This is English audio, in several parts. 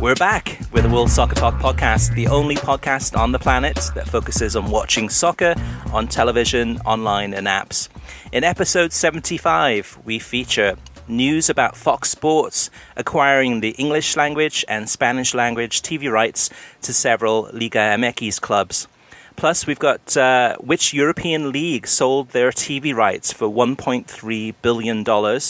We're back with the World Soccer Talk podcast, the only podcast on the planet that focuses on watching soccer on television, online and apps. In episode 75, we feature news about Fox Sports acquiring the English language and Spanish language TV rights to several Liga MX clubs. Plus, we've got which European league sold their TV rights for $1.3 billion,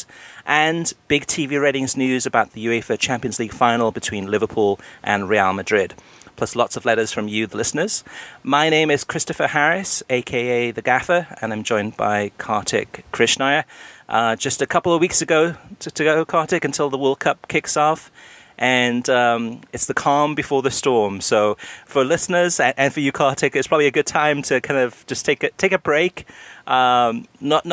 and big TV ratings news about the UEFA Champions League final between Liverpool and Real Madrid. Plus lots of letters from you, the listeners. My name is Christopher Harris, a.k.a. The Gaffer, and I'm joined by Kartik Krishnaiyer. Just a couple of weeks ago to go, Kartik, until the World Cup kicks off. And it's the calm before the storm. So for listeners and for you, Kartik, it's probably a good time to kind of just take a break. Not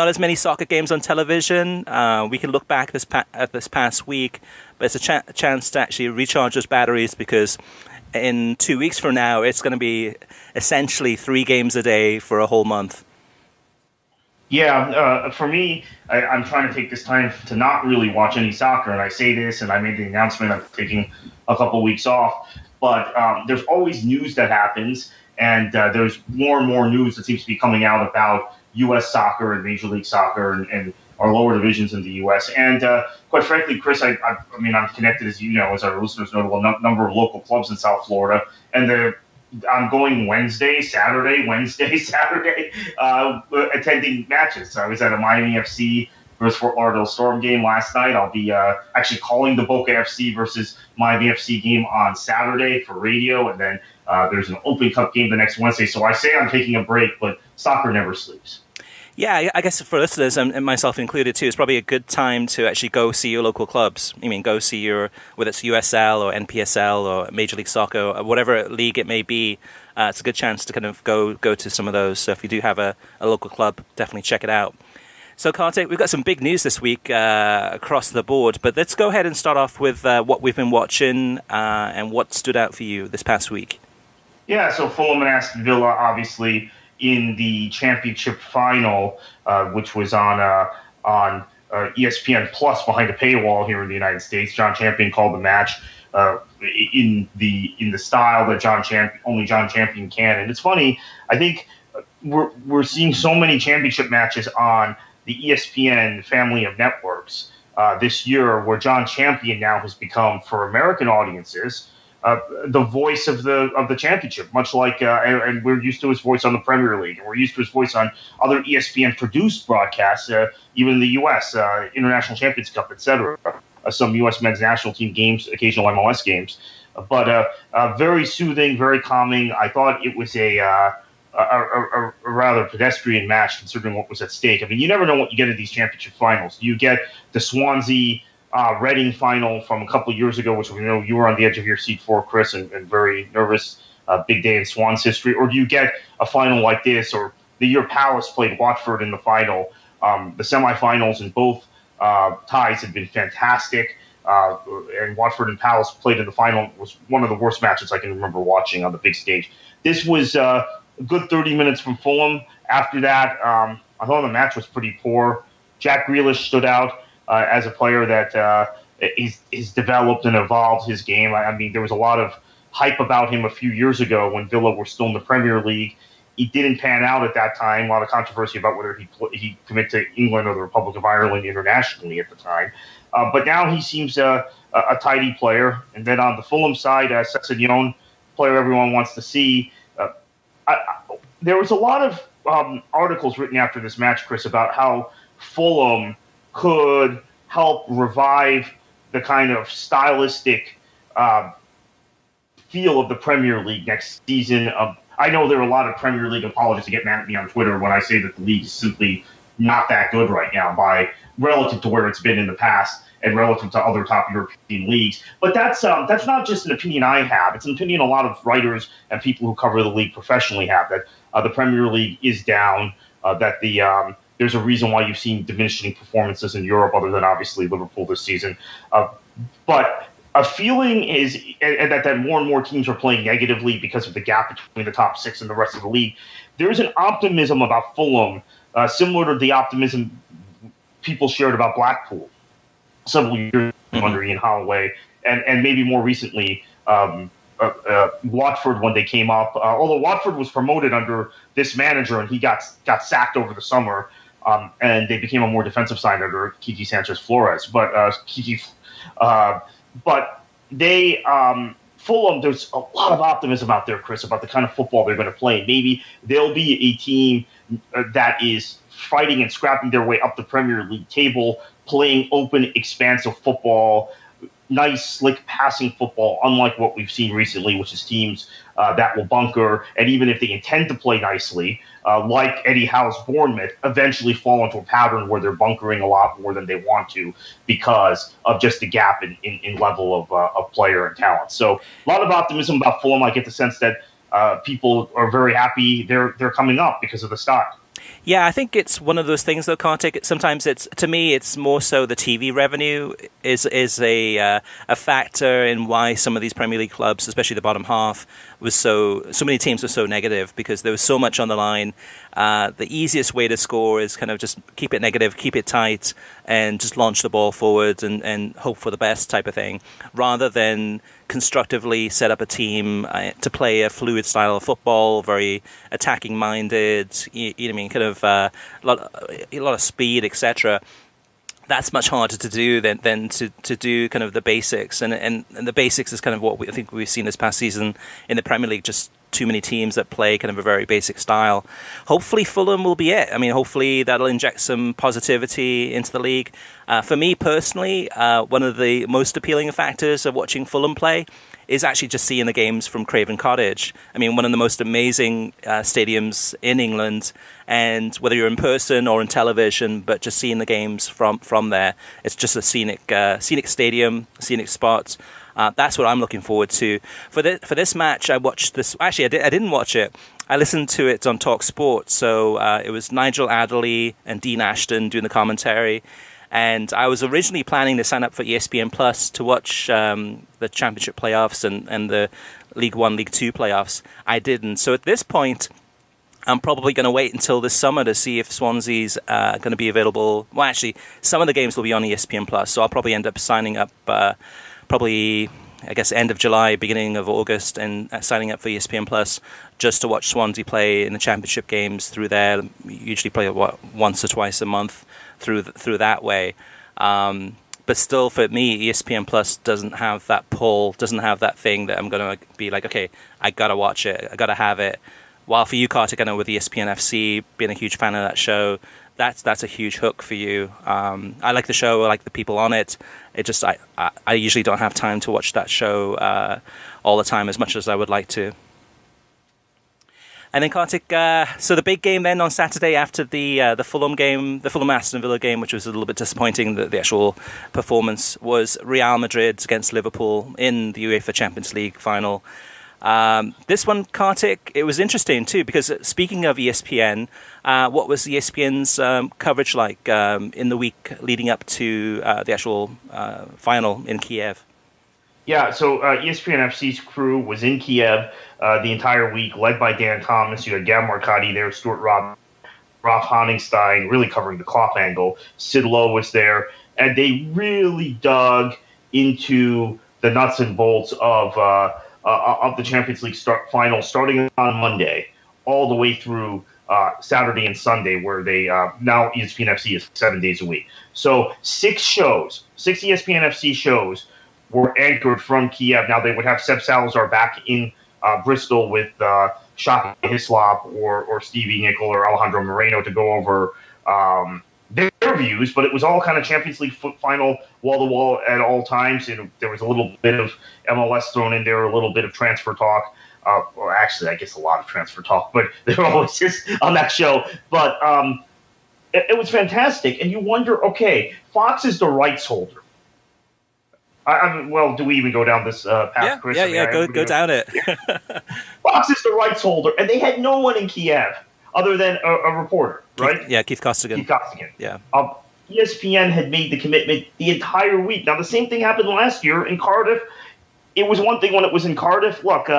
as many soccer games on television. We can look back at this past week, but it's a chance to actually recharge those batteries, because in 2 weeks from now, it's going to be essentially 3 games a day for a whole month. Yeah, for me, I'm trying to take this time to not really watch any soccer, and I say this, and I made the announcement of taking a couple of weeks off, but there's always news that happens, and there's more and more news that seems to be coming out about U.S. soccer and Major League Soccer and our lower divisions in the U.S., and quite frankly, Chris, I mean, I'm connected, as you know, as our listeners know, to a number of local clubs in South Florida, and I'm going Wednesday, Saturday, attending matches. So I was at a Miami FC versus Fort Lauderdale Storm game last night. I'll be actually calling the Boca FC versus Miami FC game on Saturday for radio, and then there's an Open Cup game the next Wednesday. So I say I'm taking a break, but soccer never sleeps. Yeah, I guess for listeners, and myself included too, it's probably a good time to actually go see your local clubs. I mean, go see whether it's USL or NPSL or Major League Soccer or whatever league it may be. It's a good chance to kind of go to some of those. So if you do have a local club, definitely check it out. So Kartik, we've got some big news this week across the board, but let's go ahead and start off with what we've been watching and what stood out for you this past week. Yeah, so Fulham and Aston Villa, obviously, in the championship final, which was on ESPN Plus behind a paywall here in the United States. John Champion called the match in the style that only John Champion can. And it's funny, I think we're seeing so many championship matches on the ESPN family of networks this year, where John Champion now has become, for American audiences, the voice of the championship, much like, and we're used to his voice on the Premier League, and we're used to his voice on other ESPN-produced broadcasts, even in the U.S., International Champions Cup, etc., some U.S. men's national team games, occasional MLS games. But very soothing, very calming. I thought it was a rather pedestrian match, considering what was at stake. I mean, you never know what you get in these championship finals. You get the Swansea Reading final from a couple of years ago, which we know you were on the edge of your seat for, Chris, and very nervous. Big day in Swans history. Or do you get a final like this, or the year Palace played Watford in the final? The semifinals in both ties had been fantastic, and Watford and Palace played in the final. It was one of the worst matches I can remember watching on the big stage. This was a good 30 minutes from Fulham. After that, I thought the match was pretty poor. Jack Grealish stood out as a player that he's developed and evolved his game. I mean, there was a lot of hype about him a few years ago when Villa were still in the Premier League. He didn't pan out at that time. A lot of controversy about whether he committed to England or the Republic of Ireland internationally at the time. But now he seems a tidy player. And then on the Fulham side, Sessegnon, player everyone wants to see. There was a lot of articles written after this match, Chris, about how Fulham could help revive the kind of stylistic feel of the Premier League next season. I know there are a lot of Premier League apologists that get mad at me on Twitter when I say that the league is simply not that good right now relative to where it's been in the past and relative to other top European leagues. But that's not just an opinion I have. It's an opinion a lot of writers and people who cover the league professionally have, that the Premier League is down, that there's a reason why you've seen diminishing performances in Europe, other than obviously Liverpool this season. But a feeling is that more and more teams are playing negatively because of the gap between the top six and the rest of the league. There is an optimism about Fulham, similar to the optimism people shared about Blackpool several years ago under Ian Holloway, and maybe more recently Watford when they came up. Although Watford was promoted under this manager and he got sacked over the summer, and they became a more defensive side under Kiki Sanchez Flores. But they Fulham, there's a lot of optimism out there, Chris, about the kind of football they're going to play. Maybe they'll be a team that is fighting and scrapping their way up the Premier League table, playing open, expansive football, nice, slick passing football, unlike what we've seen recently, which is teams that will bunker, and even if they intend to play nicely, like Eddie Howe's Bournemouth, eventually fall into a pattern where they're bunkering a lot more than they want to because of just the gap in level of player and talent. So a lot of optimism about Fulham. I get the sense that people are very happy they're coming up because of the stock. Yeah, I think it's one of those things, though, Kartik. Sometimes to me, it's more so the TV revenue is a factor in why some of these Premier League clubs, especially the bottom half, so many teams were so negative because there was so much on the line. The easiest way to score is kind of just keep it negative, keep it tight, and just launch the ball forward and hope for the best type of thing, rather than constructively set up a team to play a fluid style of football, very attacking minded, you know what I mean, kind of a lot of speed, etc. That's much harder to do than to do kind of the basics, and the basics is kind of what I think we've seen this past season in the Premier League. Just too many teams that play kind of a very basic style. Hopefully Fulham will be it. I mean, hopefully that'll inject some positivity into the league. For me personally, one of the most appealing factors of watching Fulham play is actually just seeing the games from Craven Cottage. I mean, one of the most amazing stadiums in England, and whether you're in person or in television, but just seeing the games from there, it's just a scenic stadium, scenic spot. That's what I'm looking forward to. For this match, I watched this. Actually, I didn't watch it. I listened to it on Talk Sport. So it was Nigel Adderley and Dean Ashton doing the commentary. And I was originally planning to sign up for ESPN Plus to watch the Championship playoffs and the League One, League Two playoffs. I didn't. So at this point, I'm probably going to wait until this summer to see if Swansea's going to be available. Well, actually, some of the games will be on ESPN Plus. So I'll probably end up signing up probably, I guess, end of July, beginning of August, and signing up for ESPN Plus just to watch Swansea play in the Championship games through there. We usually play once or twice a month through that way. But still, for me, ESPN Plus doesn't have that pull, doesn't have that thing that I'm going to be like, okay, I got to watch it, I got to have it. While for you, Kartik, I know with ESPN FC, being a huge fan of that show, that's a huge hook for you. I like the show, I like the people on it. It just I usually don't have time to watch that show all the time as much as I would like to. And then Kartik, so the big game then on Saturday after the Fulham game, the Fulham Aston Villa game, which was a little bit disappointing, the actual performance, was Real Madrid against Liverpool in the UEFA Champions League final. This one, Kartik, it was interesting too, because speaking of ESPN, what was ESPN's coverage like in the week leading up to the actual final in Kiev? Yeah, so ESPN FC's crew was in Kiev the entire week, led by Dan Thomas. You had Gab Marcotti there, Stuart Ralph Honigstein, really covering the Klopp angle. Sid Lowe was there, and they really dug into the nuts and bolts of the Champions League final, starting on Monday, all the way through Saturday and Sunday, where they now ESPN FC is 7 days a week. So six ESPN FC shows were anchored from Kiev. Now they would have Seb Salazar back in Bristol with Shaka Hislop or Stevie Nicol or Alejandro Moreno to go over their views, but it was all kind of Champions League final wall-to-wall at all times. And there was a little bit of MLS thrown in there, a little bit of transfer talk. Or actually, I guess a lot of transfer talk, but there always is on that show. But it was fantastic. And you wonder, okay, Fox is the rights holder. Well, do we even go down this path, Chris? Go down it. Fox is the rights holder, and they had no one in Kiev other than a reporter, right? Keith Costigan. Yeah. ESPN had made the commitment the entire week. Now, the same thing happened last year in Cardiff. It was one thing when it was in Cardiff. Look,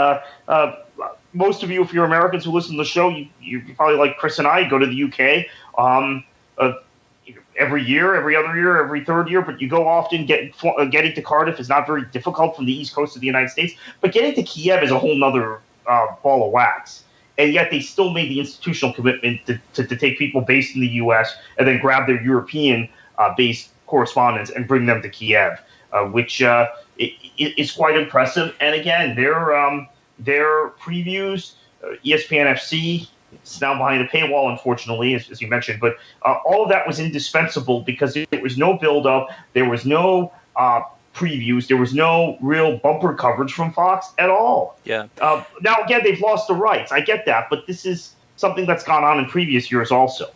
most of you, if you're Americans who listen to the show, you probably like Chris and I, go to the UK. every year, every other year, every third year, but you go often. Getting to Cardiff is not very difficult from the east coast of the United States, but getting to Kiev is a whole nother ball of wax. And yet they still made the institutional commitment to take people based in the U.S. and then grab their European-based correspondents and bring them to Kiev, which is quite impressive. And again, their previews, ESPN FC, it's now behind a paywall, unfortunately, as you mentioned. But all of that was indispensable because there was no build-up, there was no previews, there was no real bumper coverage from Fox at all. Yeah. Now, again, they've lost the rights. I get that, but this is something that's gone on in previous years also.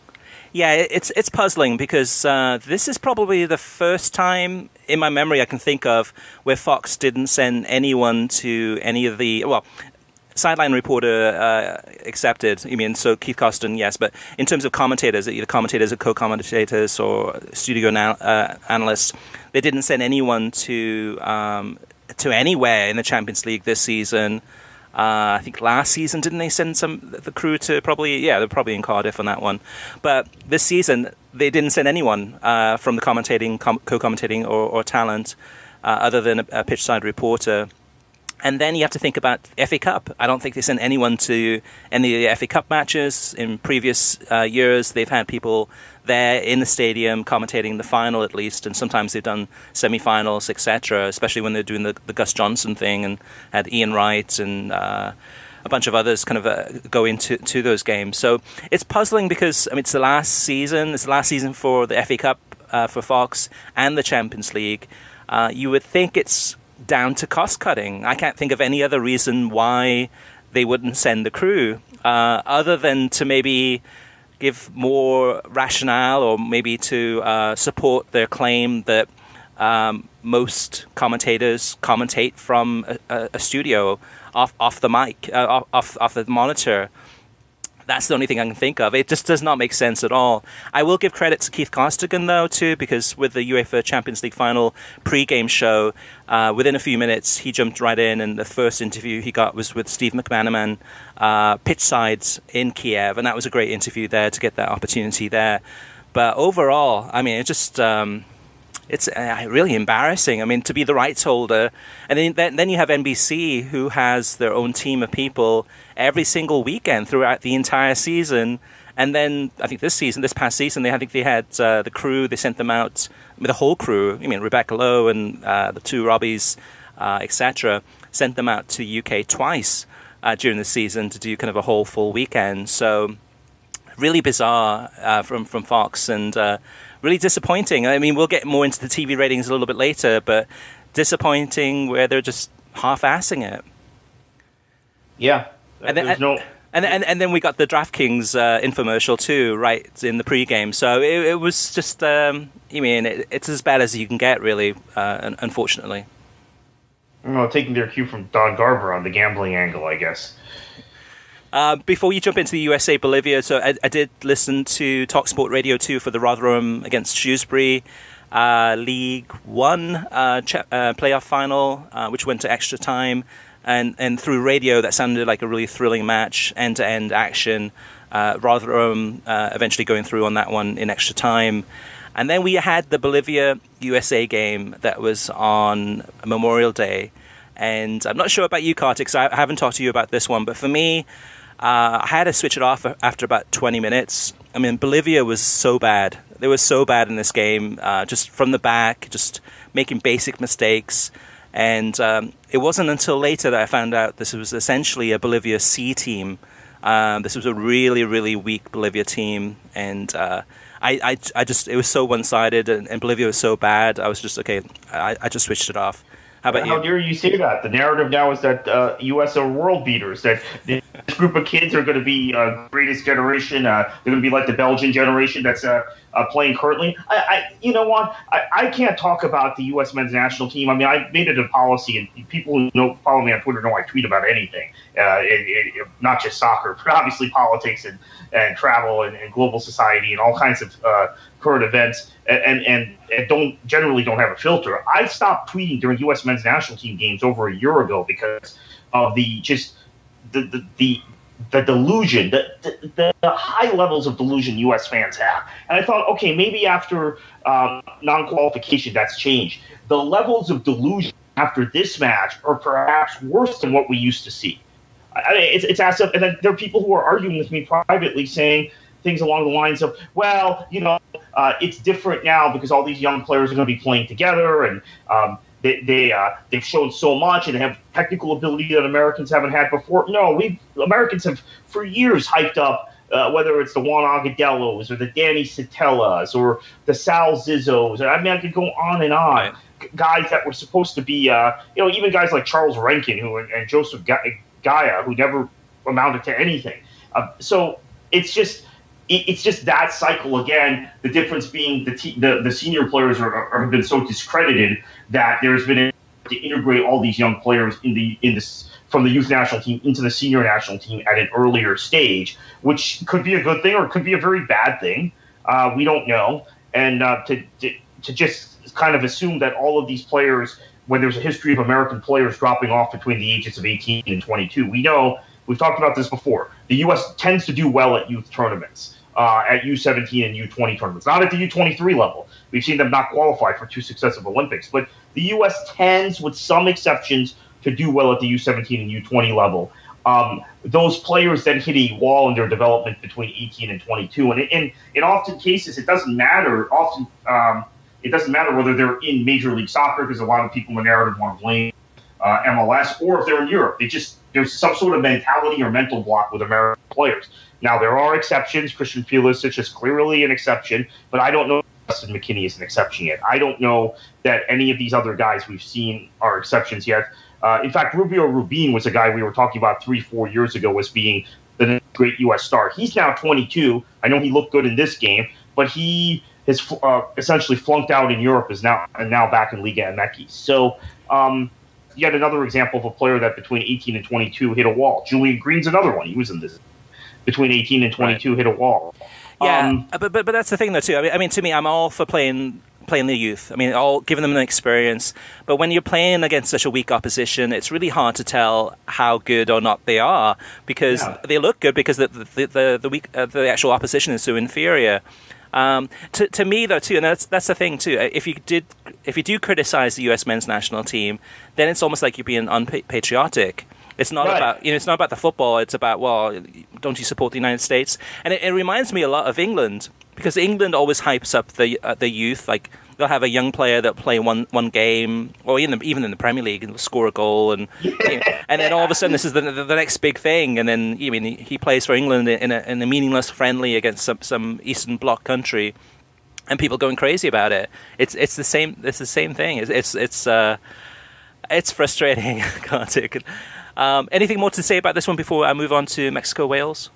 Yeah, it's puzzling because this is probably the first time in my memory I can think of where Fox didn't send anyone to any of the sideline reporter accepted. I mean, so Keith Costin, yes, but in terms of commentators, either commentators or co-commentators or studio analysts, they didn't send anyone to anywhere in the Champions League this season. I think last season, didn't they send the crew to they're probably in Cardiff on that one. But this season, they didn't send anyone from the commentating, co-commentating or talent other than a pitch-side reporter. And then you have to think about FA Cup. I don't think they sent anyone to any of the FA Cup matches. In previous years, they've had people there in the stadium commentating the final at least, and sometimes they've done semi-finals, etc., especially when they're doing the Gus Johnson thing and had Ian Wright and a bunch of others kind of go into those games. So it's puzzling because, I mean, it's the last season. It's the last season for the FA Cup for Fox and the Champions League. You would think it's down to cost cutting. I can't think of any other reason why they wouldn't send the crew other than to maybe give more rationale or maybe to support their claim that most commentators commentate from a studio off the mic, off the monitor. That's the only thing I can think of. It just does not make sense at all. I will give credit to Keith Costigan, though, too, because with the UEFA Champions League final pre-game show, within a few minutes, he jumped right in, and the first interview he got was with Steve McManaman, pitch sides in Kiev, and that was a great interview there to get that opportunity there. But overall, I mean, it just... it's really embarrassing. I mean, to be the rights holder, and then you have NBC, who has their own team of people every single weekend throughout the entire season. And then I think this past season, they had the crew. They sent them out, the whole crew. I mean, Rebecca Lowe and the two Robbies, etc. Sent them out to the UK twice during the season to do kind of a whole full weekend. So really bizarre from Fox and. Really disappointing. I mean, we'll get more into the TV ratings a little bit later, but disappointing where they're just half-assing it. Yeah. And then we got the DraftKings infomercial too, right, in the pregame. So it was just, it's as bad as you can get, really, unfortunately. Well, taking their cue from Don Garber on the gambling angle, I guess. Before you jump into the USA-Bolivia, so I did listen to TalkSport Radio 2 for the Rotherham against Shrewsbury League 1 playoff final, which went to extra time. And through radio, that sounded like a really thrilling match, end-to-end action. Rotherham eventually going through on that one in extra time. And then we had the Bolivia-USA game that was on Memorial Day. And I'm not sure about you, Kartik, because I haven't talked to you about this one, but for me... I had to switch it off after about 20 minutes. I mean, Bolivia was so bad. They were so bad in this game, just from the back, just making basic mistakes. And it wasn't until later that I found out this was essentially a Bolivia C team. This was a really, really weak Bolivia team. And I just, it was so one-sided, and Bolivia was so bad. I was just, okay, I just switched it off. How about you? How dare you say that? The narrative now is that U.S. are world beaters, that this group of kids are going to be greatest generation. They're going to be like the Belgian generation that's playing currently. You know what? I can't talk about the U.S. men's national team. I mean, I made it a policy, and people who follow me on Twitter know I tweet about anything, not just soccer, but obviously politics and travel and global society and all kinds of current events, and don't have a filter. I stopped tweeting during U.S. men's national team games over a year ago because of the the delusion, the high levels of delusion U.S. fans have. And I thought, okay, maybe after non-qualification, that's changed. The levels of delusion after this match are perhaps worse than what we used to see. I mean, it's as if, and then there are people who are arguing with me privately saying things along the lines of, well, it's different now because all these young players are going to be playing together, and they've shown so much and they have technical ability that Americans haven't had before. No, Americans have for years hyped up whether it's the Juan Agadellos or the Danny Satellas or the Sal Zizzos. I mean, I could go on and on. Right. Guys that were supposed to be, even guys like Charles Rankin and Joseph Gaia, who never amounted to anything. So it's just that cycle again. The difference being the senior players have been so discredited that there's been to integrate all these young players from the youth national team into the senior national team at an earlier stage, which could be a good thing or it could be a very bad thing. We don't know, and to just kind of assume that all of these players, when there's a history of American players dropping off between the ages of 18 and 22, we know, we've talked about this before, the U.S. tends to do well at youth tournaments, at U17 and U20 tournaments, not at the U23 level. We've seen them not qualify for 2 successive Olympics, but the U.S. tends, with some exceptions, to do well at the U17 and U20 level. Those players then hit a wall in their development between 18 and 22, and in often cases, it doesn't matter. It doesn't matter whether they're in Major League Soccer, because a lot of people in the narrative want to blame MLS, or if they're in Europe. There's some sort of mentality or mental block with American players. Now, there are exceptions. Christian Pulisic is clearly an exception, but I don't know if Justin McKinney is an exception yet. I don't know that any of these other guys we've seen are exceptions yet. In fact, Rubio Rubin was a guy we were talking about 3-4 years ago as being the next great U.S. star. He's now 22. I know he looked good in this game, but he has essentially flunked out in Europe, is now back in Liga MX. So yet another example of a player that between 18 and 22 hit a wall. Julian Green's another one. He was in this. Between 18 and 22 hit a wall. Yeah, but that's the thing though too. I mean, to me, I'm all for playing the youth. I mean, all giving them an experience. But when you're playing against such a weak opposition, it's really hard to tell how good or not they are, because they look good because the actual opposition is so inferior. To me though too, and that's the thing too. If you do criticize the U.S. men's national team, then it's almost like you're being unpatriotic. It's not about it's not about the football. It's about, well, don't you support the United States? And it reminds me a lot of England, because England always hypes up the youth. Like, they'll have a young player that'll play one game, or even in the Premier League, and score a goal, and and then all of a sudden this is the next big thing. And then he plays for England in a meaningless friendly against some Eastern Bloc country, and people going crazy about it. It's the same. It's the same thing. It's frustrating, Kartik. Anything more to say about this one before I move on to Mexico-Wales?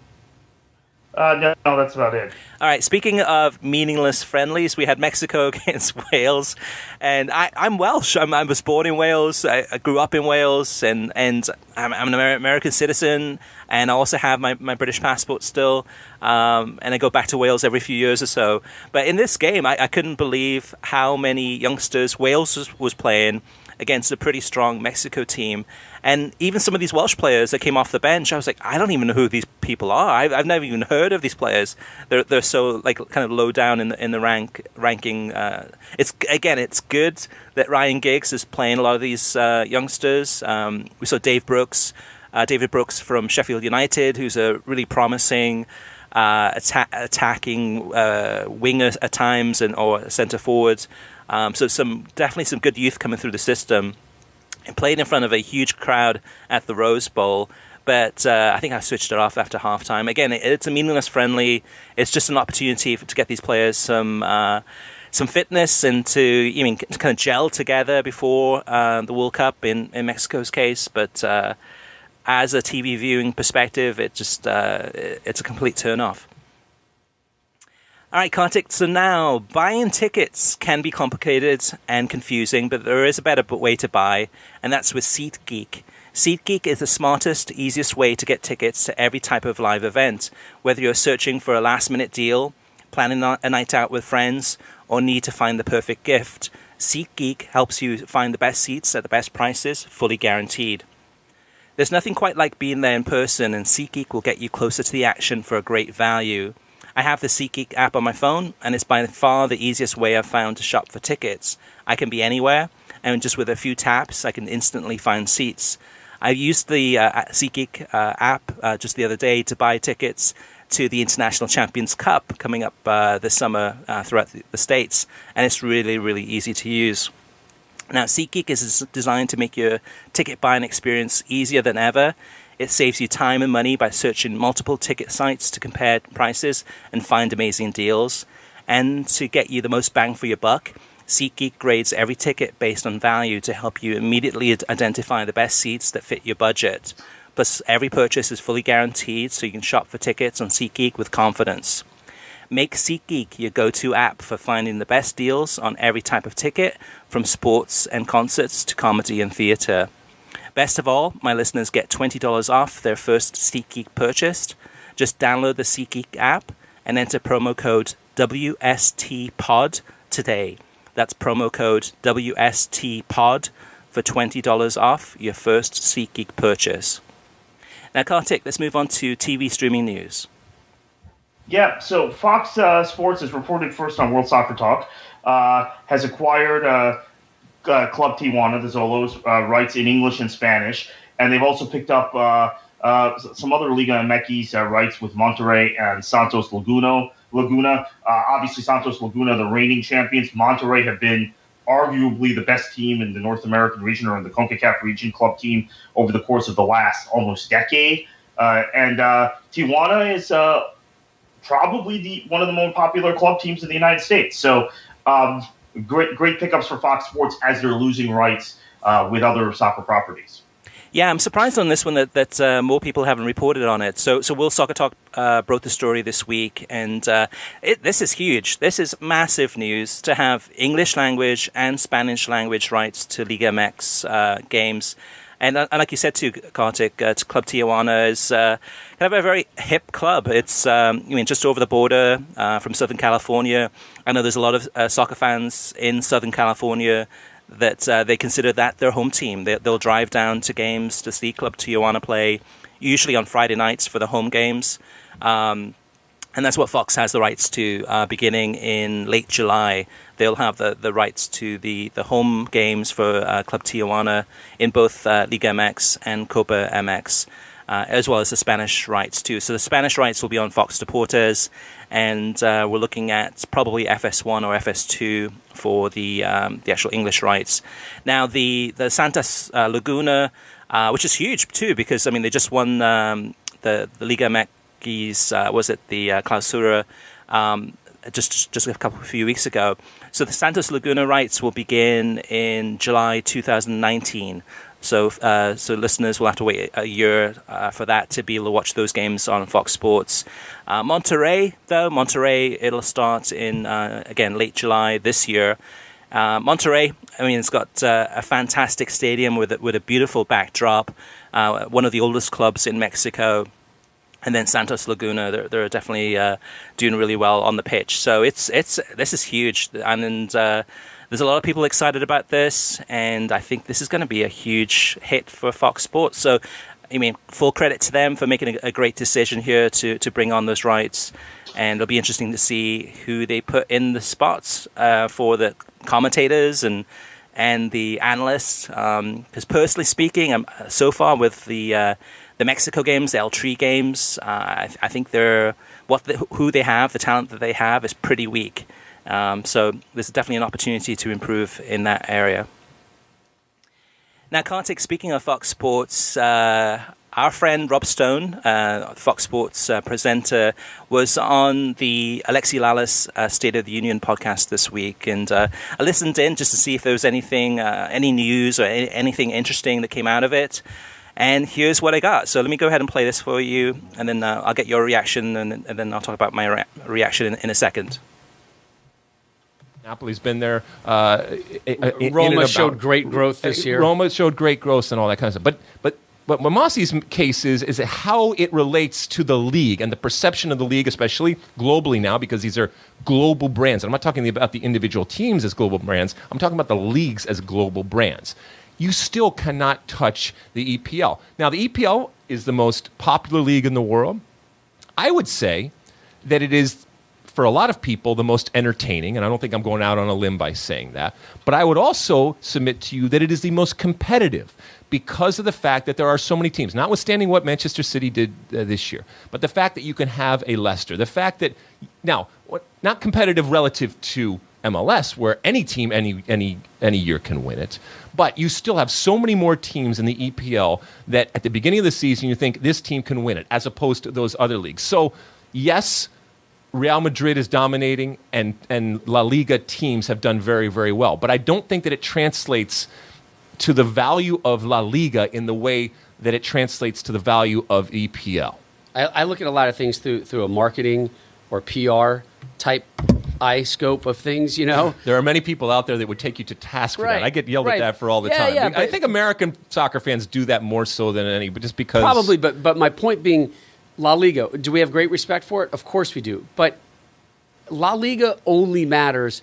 No, that's about it. All right, speaking of meaningless friendlies, we had Mexico against Wales, and I'm Welsh. I was born in Wales. I grew up in Wales, and I'm an American citizen, and I also have my British passport still, and I go back to Wales every few years or so. But in this game, I couldn't believe how many youngsters Wales was playing against a pretty strong Mexico team. And even some of these Welsh players that came off the bench, I was like, I don't even know who these people are. I've never even heard of these players. They're so like kind of low down in the ranking. It's good that Ryan Giggs is playing a lot of these youngsters. We saw David Brooks from Sheffield United, who's a really promising attacking winger at times, or centre forward. So definitely some good youth coming through the system, and played in front of a huge crowd at the Rose Bowl. But I think I switched it off after halftime. Again, it's a meaningless friendly. It's just an opportunity to get these players some fitness and to kind of gel together before the World Cup in Mexico's case. But as a TV viewing perspective, it's a complete turn-off. All right, Kartik, so now buying tickets can be complicated and confusing, but there is a better way to buy, and that's with SeatGeek. SeatGeek is the smartest, easiest way to get tickets to every type of live event, whether you're searching for a last-minute deal, planning a night out with friends, or need to find the perfect gift. SeatGeek helps you find the best seats at the best prices, fully guaranteed. There's nothing quite like being there in person, and SeatGeek will get you closer to the action for a great value. I have the SeatGeek app on my phone, and it's by far the easiest way I've found to shop for tickets. I can be anywhere, and just with a few taps, I can instantly find seats. I used the SeatGeek app just the other day to buy tickets to the International Champions Cup coming up this summer throughout the States, and it's really, really easy to use. Now, SeatGeek is designed to make your ticket buying experience easier than ever. It saves you time and money by searching multiple ticket sites to compare prices and find amazing deals. And to get you the most bang for your buck, SeatGeek grades every ticket based on value to help you immediately identify the best seats that fit your budget. Plus, every purchase is fully guaranteed, so you can shop for tickets on SeatGeek with confidence. Make SeatGeek your go-to app for finding the best deals on every type of ticket, from sports and concerts to comedy and theatre. Best of all, my listeners get $20 off their first SeatGeek purchase. Just download the SeatGeek app and enter promo code WSTPOD today. That's promo code WSTPOD for $20 off your first SeatGeek purchase. Now, Kartik, let's move on to TV streaming news. Yeah, so Fox Sports, as reported first on World Soccer Talk, has acquired Club Tijuana, the Zolos, rights in English and Spanish, and they've also picked up some other Liga MX rights with Monterrey and Santos Laguna. Obviously, Santos Laguna, the reigning champions. Monterrey have been arguably the best team in the North American region or in the CONCACAF region, club team, over the course of the last almost decade. And Tijuana is probably one of the most popular club teams in the United States. So great pickups for Fox Sports as they're losing rights with other soccer properties. Yeah, I'm surprised on this one that more people haven't reported on it. So World Soccer Talk broke the story this week, and this is huge. This is massive news to have English language and Spanish language rights to Liga MX games. And like you said too, Kartik, Club Tijuana is kind of a very hip club. It's just over the border from Southern California. I know there's a lot of soccer fans in Southern California that they consider that their home team. They'll drive down to games to see Club Tijuana play, usually on Friday nights for the home games. And that's what Fox has the rights to beginning in late July. They'll have the rights to the home games for Club Tijuana in both Liga MX and Copa MX, as well as the Spanish rights too. So the Spanish rights will be on Fox Deportes, and we're looking at probably FS1 or FS2 for the actual English rights. Now the Santos Laguna, which is huge too, because I mean they just won the Liga MX, was it the Clausura, just a few weeks ago. So the Santos Laguna rights will begin in July 2019. So listeners will have to wait a year for that to be able to watch those games on Fox Sports. Monterrey, it'll start in, again, late July this year. Monterrey, I mean, it's got a fantastic stadium with a beautiful backdrop, one of the oldest clubs in Mexico. And then Santos Laguna, they're definitely doing really well on the pitch. So this is huge, and there's a lot of people excited about this, and I think this is going to be a huge hit for Fox Sports. So, I mean, full credit to them for making a great decision here to bring on those rights, and it'll be interesting to see who they put in the spots for the commentators and the analysts. Because personally speaking, so far with the Mexico games, the L3 games, I think who they have, the talent that they have is pretty weak. So there's definitely an opportunity to improve in that area. Now, Kartik, speaking of Fox Sports, our friend Rob Stone, Fox Sports presenter, was on the Alexi Lalas State of the Union podcast this week, and I listened in just to see if there was anything, any news or anything interesting that came out of it. And here's what I got. So let me go ahead and play this for you, and then I'll get your reaction, and then I'll talk about my reaction in a second. Napoli's been there. Roma showed great growth this year. Roma showed great growth and all that kind of stuff. But Mamasi's case is how it relates to the league and the perception of the league, especially globally now, because these are global brands. And I'm not talking about the individual teams as global brands. I'm talking about the leagues as global brands. you still cannot touch the EPL. Now, the EPL is the most popular league in the world. I would say that it is, for a lot of people, the most entertaining, and I don't think I'm going out on a limb by saying that. But I would also submit to you that it is the most competitive because of the fact that there are so many teams, notwithstanding what Manchester City did this year, but the fact that you can have a Leicester, the fact that, now, not competitive relative to MLS, where any team any year can win it, but you still have so many more teams in the EPL that at the beginning of the season you think this team can win it, as opposed to those other leagues. So, yes, Real Madrid is dominating, and La Liga teams have done very, very well. But I don't think that it translates to the value of La Liga in the way that it translates to the value of EPL. I look at a lot of things through a marketing or PR type eye scope of things, you know. There are many people out there that would take you to task for that. I get yelled at that for all the time. Yeah, I think American soccer fans do that more so than any, but just because... Probably, but my point being, La Liga, do we have great respect for it? Of course we do. But La Liga only matters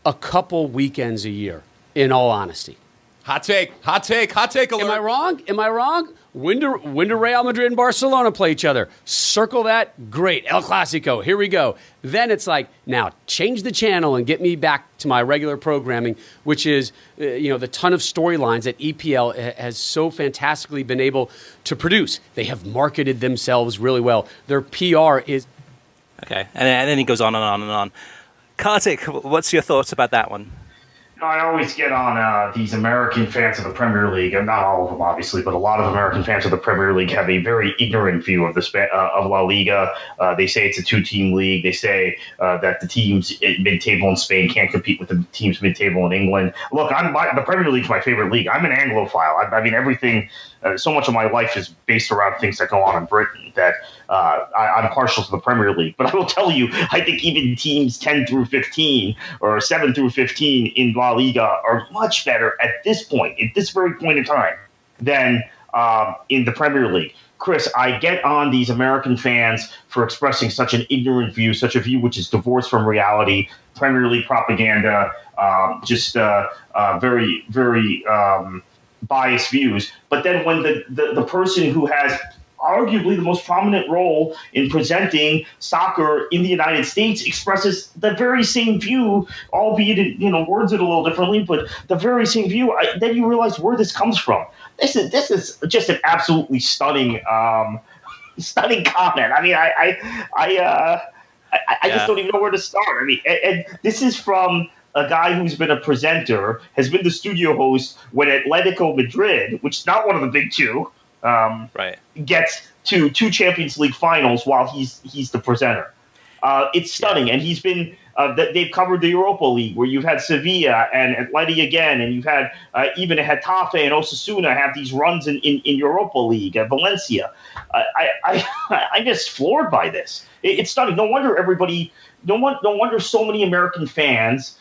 a couple weekends a year, in all honesty. Hot take alert. Am I wrong? When do Real Madrid and Barcelona play each other? Circle that. Great. El Clasico. Here we go. Then it's like, now change the channel and get me back to my regular programming, which is, the ton of storylines that EPL has so fantastically been able to produce. They have marketed themselves really well. Their PR is... Okay. And then he goes on and on and on. Kartik, what's your thoughts about that one? I always get on these American fans of the Premier League, and not all of them, obviously, but a lot of American fans of the Premier League have a very ignorant view of of La Liga. They say it's a two-team league. They say that the teams mid-table in Spain can't compete with the teams mid-table in England. Look, the Premier League is my favorite league. I'm an Anglophile. I mean, everything. So much of my life is based around things that go on in Britain that I'm partial to the Premier League. But I will tell you, I think even teams 10 through 15 or 7 through 15 in La Liga are much better at this very point in time, than in the Premier League. Chris, I get on these American fans for expressing such an ignorant view, such a view which is divorced from reality, Premier League propaganda, very, very... biased views. But then when the person who has arguably the most prominent role in presenting soccer in the United States expresses the very same view, albeit it, words it a little differently, but the very same view, then you realize where this comes from. This is just an absolutely stunning comment. I mean, I just don't even know where to start. I mean, and this is from a guy who's been a presenter, has been the studio host when Atletico Madrid, which is not one of the big two, gets to two Champions League finals while he's the presenter. It's stunning, and he's been. They've covered the Europa League, where you've had Sevilla and Atleti again, and you've had even Getafe and Osasuna have these runs in Europa League at Valencia. I'm just floored by this. It's stunning. No wonder everybody. No wonder so many American fans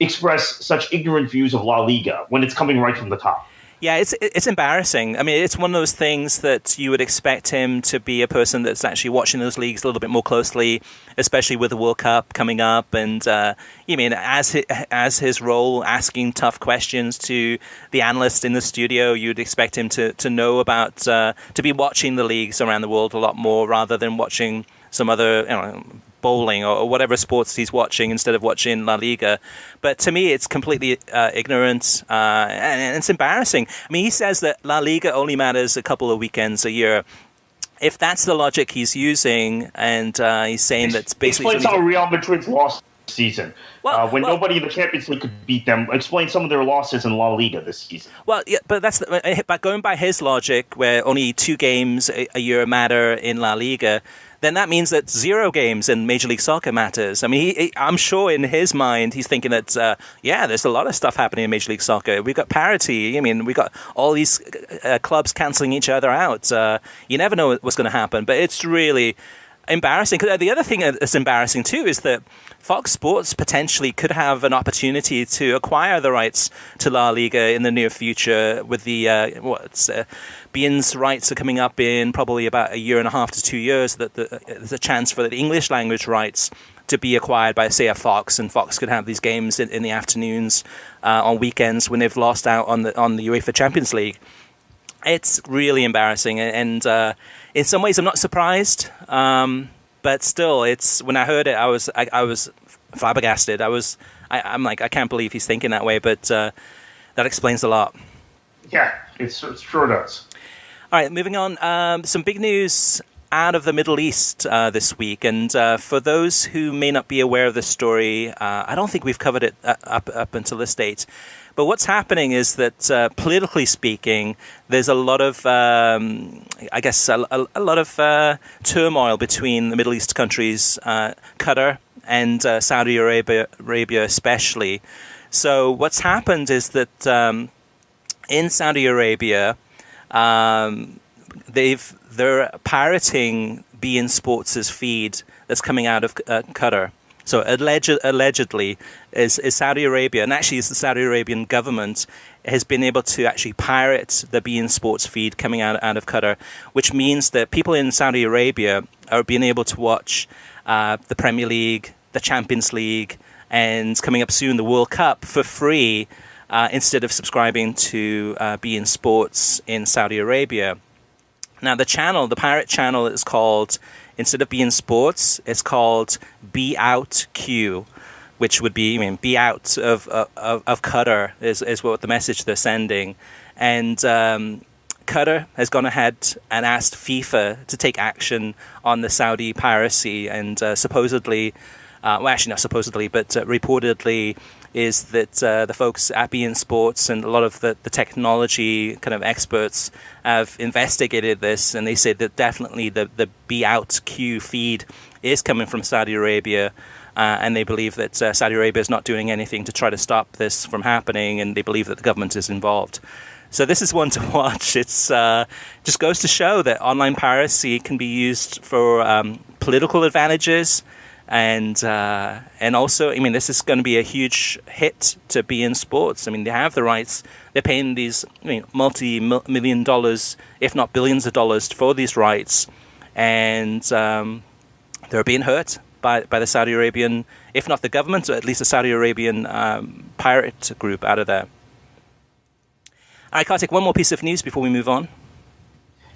express such ignorant views of La Liga when it's coming right from the top. Yeah, it's embarrassing. I mean, it's one of those things that you would expect him to be a person that's actually watching those leagues a little bit more closely, especially with the World Cup coming up. And as his role, asking tough questions to the analyst in the studio, you'd expect him to know about, to be watching the leagues around the world a lot more rather than watching some other, bowling or whatever sports he's watching instead of watching La Liga. But to me, it's completely ignorant and it's embarrassing. I mean, he says that La Liga only matters a couple of weekends a year. If that's the logic he's using, and he's saying that's basically... Explain some of Real Madrid's lost season. When nobody in the Champions League could beat them. Explain some of their losses in La Liga this season. Well, yeah, but but going by his logic, where only 2 games a year matter in La Liga, then that means that 0 games in Major League Soccer matters. I mean, I'm sure in his mind he's thinking that, there's a lot of stuff happening in Major League Soccer. We've got parity. I mean, we've got all these clubs cancelling each other out. You never know what's going to happen. But it's really... embarrassing. The other thing that's embarrassing too is that Fox Sports potentially could have an opportunity to acquire the rights to La Liga in the near future with the beIN's rights are coming up in probably about a year and a half to 2 years. That there's a chance for the English language rights to be acquired by, say, a Fox, and Fox could have these games in the afternoons on weekends when they've lost out on the UEFA Champions League. It's really embarrassing, and in some ways I'm not surprised, but still, it's when I heard it, I was flabbergasted. I'm like, I can't believe he's thinking that way, but that explains a lot. Yeah, it sure does. All right, moving on. Some big news out of the Middle East this week, and for those who may not be aware of this story, I don't think we've covered it up until this date. But what's happening is that, politically speaking, there's a lot of, I guess, a lot of turmoil between the Middle East countries, Qatar and Saudi Arabia especially. So what's happened is that in Saudi Arabia, they're pirating beIN Sports' feed that's coming out of Qatar. So allegedly, is Saudi Arabia, and actually is the Saudi Arabian government, has been able to actually pirate the beIN Sports feed coming out of Qatar, which means that people in Saudi Arabia are being able to watch the Premier League, the Champions League, and coming up soon, the World Cup for free instead of subscribing to beIN Sports in Saudi Arabia. Now, the pirate channel is called, instead of beIN Sports, it's called Be Out Q, which would be, be out of Qatar is what the message they're sending. And Qatar has gone ahead and asked FIFA to take action on the Saudi piracy, and supposedly, well, actually not supposedly, but reportedly, is that the folks at beIN Sports and a lot of the technology kind of experts have investigated this, and they say that definitely the Be Out Q feed is coming from Saudi Arabia, and they believe that Saudi Arabia is not doing anything to try to stop this from happening, and they believe that the government is involved. So this is one to watch. It's just goes to show that online piracy can be used for political advantages. And also, this is going to be a huge hit to beIN Sports. They have the rights. They're paying these multi-million dollars, if not billions of dollars, for these rights. And they're being hurt by the Saudi Arabian, if not the government, or at least the Saudi Arabian pirate group out of there. All right, Kartik, one more piece of news before we move on.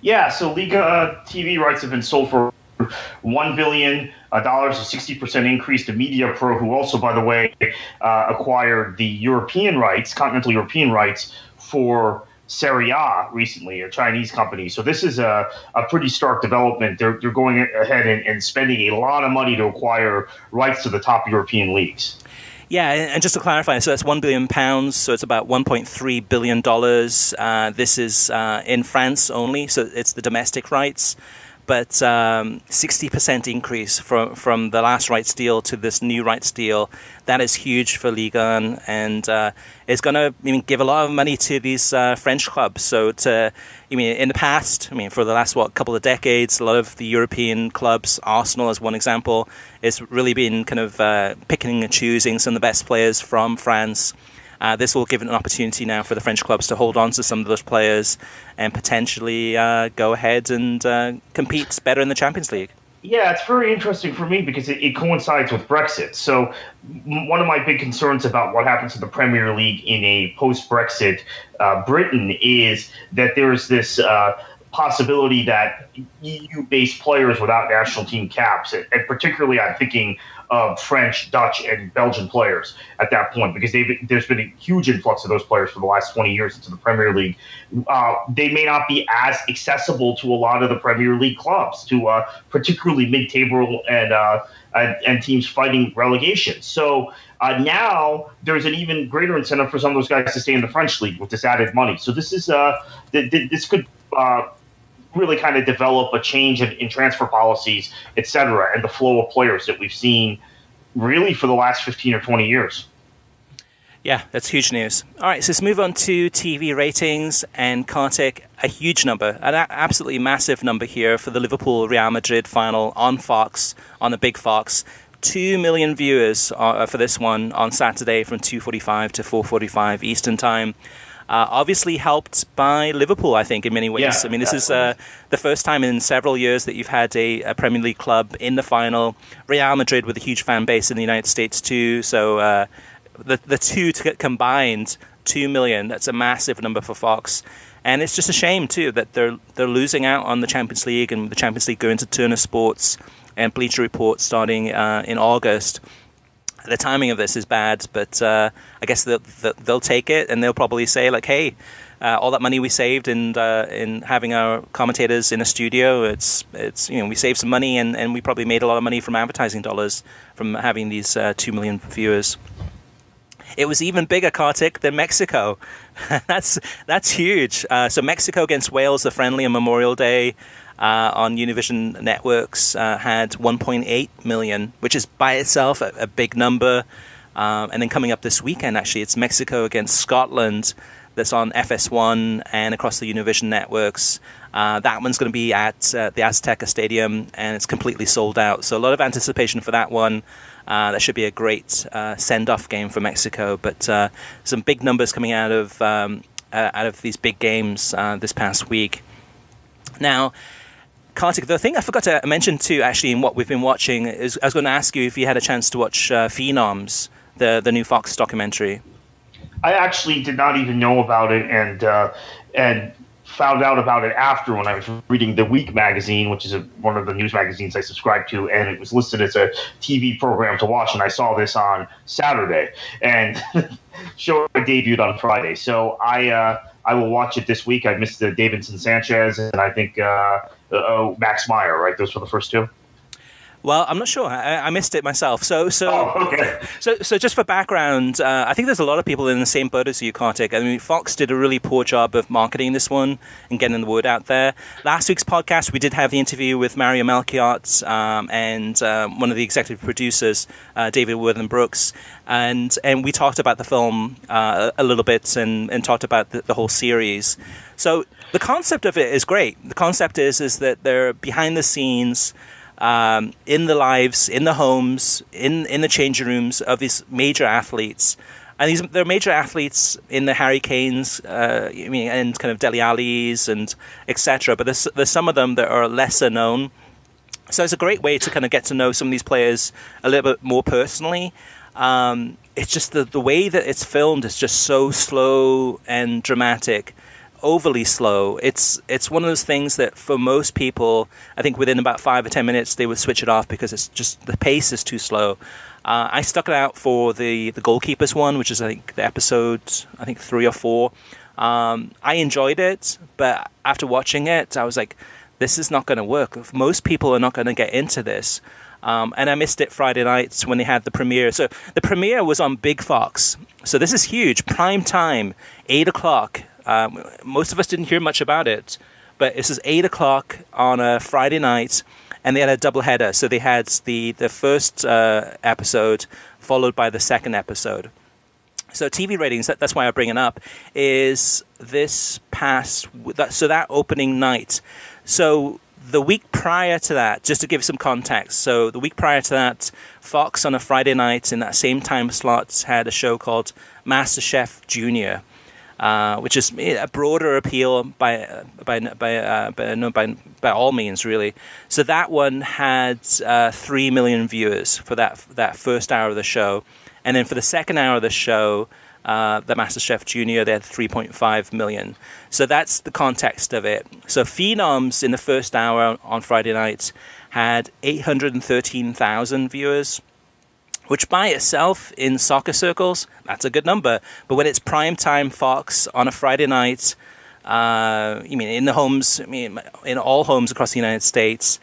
Yeah, so Liga TV rights have been sold for $1 billion, a 60% increase to MediaPro, who also, by the way, acquired the European rights, continental European rights for Serie A recently, a Chinese company. So this is a pretty stark development. They're going ahead and spending a lot of money to acquire rights to the top European leagues. Yeah, and just to clarify, so that's £1 billion, so it's about $1.3 billion. This is in France only, so it's the domestic rights. But 60% increase from the last rights deal to this new rights deal, that is huge for Liga, and it's going to give a lot of money to these French clubs. So in the past, for the last couple of decades, a lot of the European clubs, Arsenal as one example, has really been kind of picking and choosing some of the best players from France. This will give an opportunity now for the French clubs to hold on to some of those players and potentially go ahead and compete better in the Champions League. Yeah, it's very interesting for me because it coincides with Brexit. So one of my big concerns about what happens to the Premier League in a post-Brexit Britain is that there's this possibility that EU-based players without national team caps, and particularly I'm thinking of French, Dutch, and Belgian players at that point, because there's been a huge influx of those players for the last 20 years into the Premier League. They may not be as accessible to a lot of the Premier League clubs, to particularly mid-table and teams fighting relegation. So now there's an even greater incentive for some of those guys to stay in the French league with this added money. So this is this could really kind of develop a change in transfer policies, et cetera, and the flow of players that we've seen really for the last 15 or 20 years. Yeah, that's huge news. All right, so let's move on to TV ratings. And Kartik, a huge number, an absolutely massive number here for the Liverpool Real Madrid final on Fox, on the big Fox. 2 million viewers for this one on Saturday from 2:45 to 4:45 Eastern Time. Obviously helped by Liverpool, I think, in many ways. Yeah, I mean, this is the first time in several years that you've had a Premier League club in the final. Real Madrid with a huge fan base in the United States too, so the two combined, 2 million, that's a massive number for Fox. And it's just a shame too that they're losing out on the Champions League, and the Champions League going to Turner Sports and Bleacher Report starting in August. The timing of this is bad, but I guess they'll take it, and they'll probably say, like, hey, all that money we saved in having our commentators in a studio, it's we saved some money, and we probably made a lot of money from advertising dollars from having these 2 million viewers. It was even bigger, Kartik, than Mexico. That's huge. So Mexico against Wales, the friendly on Memorial Day on Univision Networks had 1.8 million, which is by itself a big number. And then coming up this weekend, actually, it's Mexico against Scotland. That's on FS1 and across the Univision networks. That one's going to be at the Azteca Stadium, and it's completely sold out. So a lot of anticipation for that one. That should be a great send-off game for Mexico. But some big numbers coming out of these big games this past week. Now, Kartik, the thing I forgot to mention too, actually, in what we've been watching, is I was going to ask you if you had a chance to watch Phenoms, the new Fox documentary. I actually did not even know about it, and found out about it after when I was reading The Week magazine, which is one of the news magazines I subscribe to, and it was listed as a TV program to watch, and I saw this on Saturday, and show debuted on Friday. So I will watch it this week. I missed Davinson Sanchez, and I think Max Meyer, right? Those were the first two? Well, I'm not sure. I missed it myself. So just for background, I think there's a lot of people in the same boat as you, Kartik. I mean, Fox did a really poor job of marketing this one and getting the word out there. Last week's podcast, we did have the interview with Mario Melchiot and one of the executive producers, David Worthen Brooks, and we talked about the film a little bit and talked about the whole series. So the concept of it is great. The concept is that they're behind the scenes. In the lives, in the homes, in the changing rooms of these major athletes. And they're major athletes in the Harry Kanes, and kind of Dele Allis and etc. But there's some of them that are lesser known. So it's a great way to kind of get to know some of these players a little bit more personally. It's just the way that it's filmed is just so slow and dramatic. Overly slow. It's one of those things that for most people, I think within about 5 or 10 minutes they would switch it off because it's just the pace is too slow. I stuck it out for the goalkeepers one, which is I think the episode 3 or 4. I enjoyed it, but after watching it, I was like, this is not going to work. Most people are not going to get into this. And I missed it Friday nights when they had the premiere. So the premiere was on Big Fox. So this is huge. Prime time, 8 o'clock. Most of us didn't hear much about it, but this is 8 o'clock on a Friday night, and they had a double header. So they had the first episode followed by the second episode. So TV ratings, that's why I bring it up, is this past, so that opening night. So the week prior to that, just to give some context, so the week prior to that, Fox on a Friday night in that same time slot had a show called MasterChef Junior. Which is a broader appeal by all means, really. So that one had 3 million viewers for that first hour of the show, and then for the second hour of the show, the MasterChef Junior, they had 3.5 million. So that's the context of it. So Phenoms in the first hour on Friday night had 813,000 viewers. Which by itself, in soccer circles, that's a good number. But when it's primetime Fox on a Friday night, in the homes, in all homes across the United States,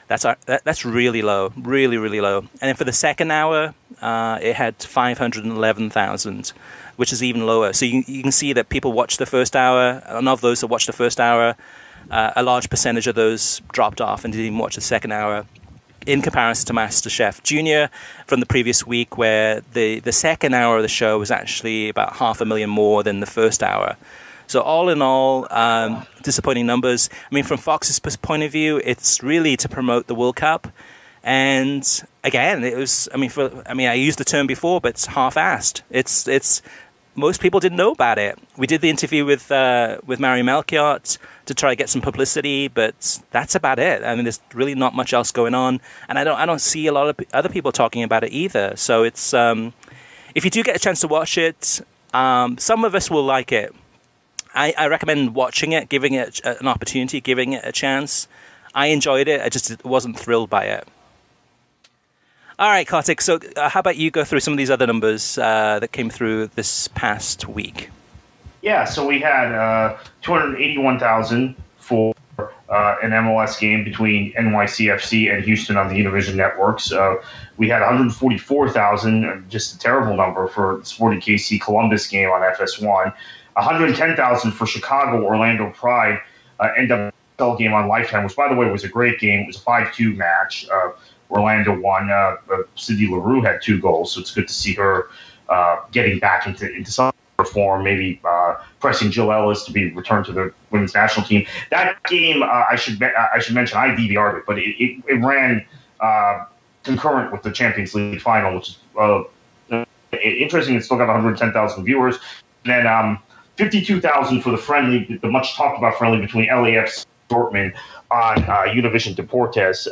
that's really low, really, really low. And then for the second hour, it had 511,000, which is even lower. So you can see that people watch the first hour, and of those that watched the first hour, a large percentage of those dropped off and didn't even watch the second hour. in comparison to MasterChef Junior from the previous week, where the second hour of the show was actually about 500,000 more than the first hour. So all in all, disappointing numbers. I mean, from Fox's point of view, it's really to promote the World Cup. And again, it was. I used the term before, but it's half-assed. It's most people didn't know about it. We did the interview with Mary Melchiot to try to get some publicity, but that's about it. I mean, there's really not much else going on, and I don't see a lot of other people talking about it either. So it's if you do get a chance to watch it, some of us will like it. I recommend watching it, giving it an opportunity, giving it a chance. I enjoyed it. I just wasn't thrilled by it. All right, Kartik, so how about you go through some of these other numbers that came through this past week? Yeah, so we had 281,000 for an MLS game between NYCFC and Houston on the Univision networks. We had 144,000, just a terrible number, for the Sporting KC Columbus game on FS1. 110,000 for Chicago Orlando Pride NWSL game on Lifetime, which, by the way, was a great game. It was a 5-2 match. Orlando won. Cindy LaRue had 2 goals, so it's good to see her getting back into some form, maybe pressing Jill Ellis to be returned to the women's national team. That game, I should mention, I DVR'd it, but it ran concurrent with the Champions League final, which is interesting. It still got 110,000 viewers. Then 52,000 for the much talked about friendly between LAFC and Dortmund on Univision Deportes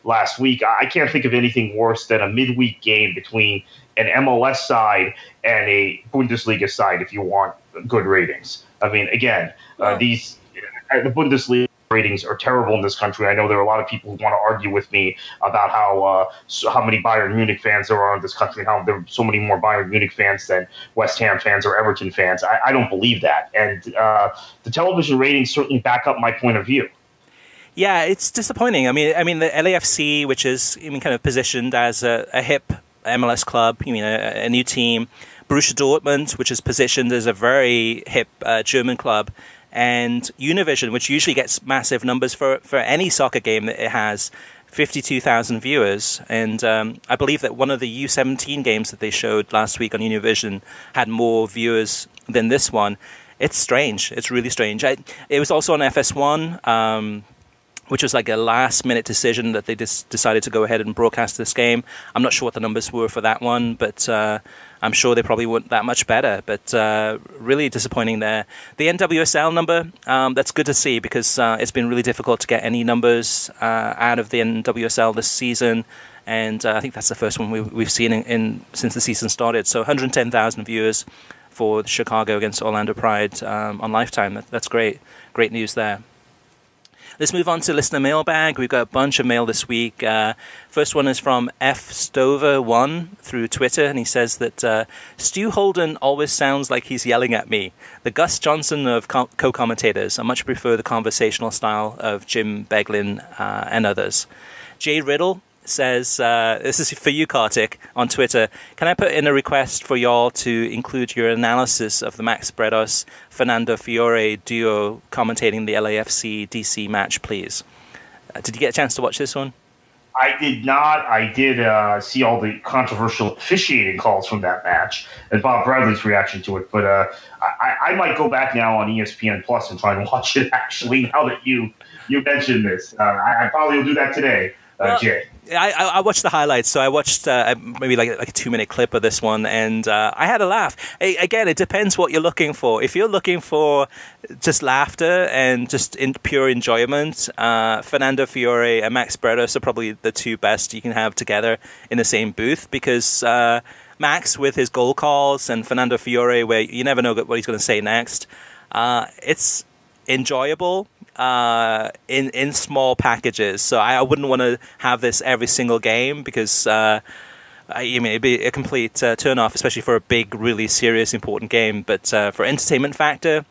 last week. I can't think of anything worse than a midweek game between an MLS side and a Bundesliga side if you want good ratings. I mean, again, the Bundesliga ratings are terrible in this country. I know there are a lot of people who want to argue with me about how many Bayern Munich fans there are in this country, how there are so many more Bayern Munich fans than West Ham fans or Everton fans. I don't believe that. And the television ratings certainly back up my point of view. Yeah, it's disappointing. I mean, the LAFC, which is kind of positioned as a hip MLS club, a new team. Borussia Dortmund, which is positioned as a very hip German club. And Univision, which usually gets massive numbers for any soccer game that it has, 52,000 viewers. And I believe that one of the U17 games that they showed last week on Univision had more viewers than this one. It's strange. It's really strange. It was also on FS1, which was like a last-minute decision that they just decided to go ahead and broadcast this game. I'm not sure what the numbers were for that one, but I'm sure they probably weren't that much better. But really disappointing there. The NWSL number, that's good to see because it's been really difficult to get any numbers out of the NWSL this season. And I think that's the first one we've seen since the season started. So 110,000 viewers for Chicago against Orlando Pride on Lifetime. That's great. Great news there. Let's move on to Listener Mailbag. We've got a bunch of mail this week. First one is from F. Stover1 through Twitter, and he says that Stu Holden always sounds like he's yelling at me. The Gus Johnson of co-commentators. I much prefer the conversational style of Jim Beglin and others. Jay Riddle says, this is for you, Kartik, on Twitter. Can I put in a request for y'all to include your analysis of the Max Bredos Fernando Fiore duo commentating the LAFC DC match, please? Did you get a chance to watch this one? I did not. I did see all the controversial officiating calls from that match and Bob Bradley's reaction to it. But I might go back now on ESPN Plus and try and watch it, actually, now that you mentioned this. I probably will do that today, Jay. I watched the highlights, so I watched maybe like a 2-minute clip of this one, and I had a laugh. Again, it depends what you're looking for. If you're looking for just laughter and just pure enjoyment, Fernando Fiore and Max Bredos are probably the two best you can have together in the same booth, because Max with his goal calls and Fernando Fiore, where you never know what he's going to say next, it's enjoyable in small packages. So I wouldn't want to have this every single game, because it'd be a complete turn-off, especially for a big, really serious, important game. But for entertainment factor,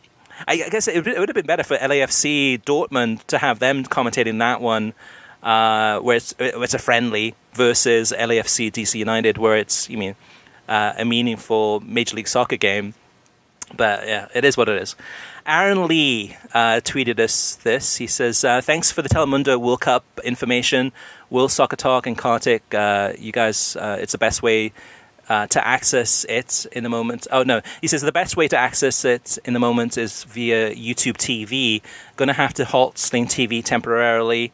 I guess it would have been better for LAFC Dortmund to have them commentating that one, where it's a friendly, versus LAFC DC United, where it's a meaningful Major League Soccer game. But yeah, it is what it is. Aaron Lee tweeted us this. He says, thanks for the Telemundo World Cup information. World Soccer Talk and Kartik, you guys, it's the best way to access it in the moment. Oh, no. He says the best way to access it in the moment is via YouTube TV. Going to have to halt Sling TV temporarily.